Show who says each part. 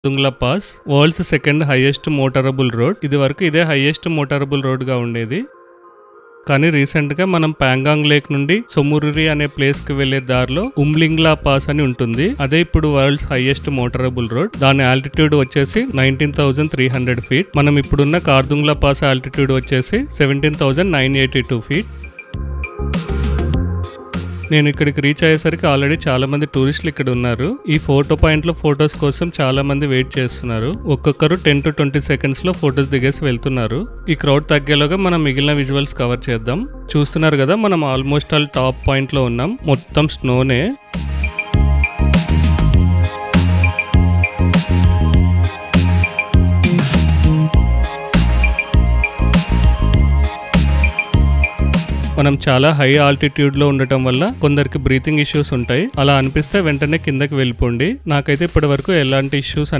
Speaker 1: తుంగ్లా pass world's second highest motorable road. ఇది వరకు ఇదే హైయెస్ట్ మోటారబుల్ రోడ్ గా ఉండేది. కానీ రీసెంట్ గా మనం పాంగాంగ్ లేక్ నుండి సొమురురి అనే ప్లేస్ కి వెళ్లే దారిలో ఉమ్లింగ్లా పాస్ అని ఉంటుంది. అదే ఇప్పుడు వరల్డ్స్ హైయెస్ట్ మోటారబుల్ రోడ్. దాని ఆల్టిట్యూడ్ వచ్చేసి 19,300 ఫీట్. మనం ఇప్పుడున్న కార్దుంగ్లా పాస్ ఆల్టిట్యూడ్ వచ్చేసి 17,982 ఫీట్. నేను ఇక్కడికి రీచ్ అయ్యేసరికి ఆల్రెడీ చాలా మంది టూరిస్టులు ఇక్కడ ఉన్నారు. ఈ ఫోటో పాయింట్ లో ఫొటోస్ కోసం చాలా మంది వెయిట్ చేస్తున్నారు. ఒక్కొక్కరు 10 to 20 seconds లో ఫొటోస్ దిగేసి వెళ్తున్నారు. ఈ క్రౌడ్ తగ్గేలోగా మనం మిగిలిన విజువల్స్ కవర్ చేద్దాం. చూస్తున్నారు కదా, మనం ఆల్మోస్ట్ ఆల్ టాప్ పాయింట్ లో ఉన్నాం. మొత్తం స్నోనే. మనం చాలా హై ఆల్టిట్యూడ్ లో ఉండటం వల్ల కొందరికి బ్రీతింగ్ ఇష్యూస్ ఉంటాయి. అలా అనిపిస్తే వెంటనే కిందకి వెళ్ళిపోండి. నాకైతే ఇప్పటి వరకు ఎలాంటి ఇష్యూస్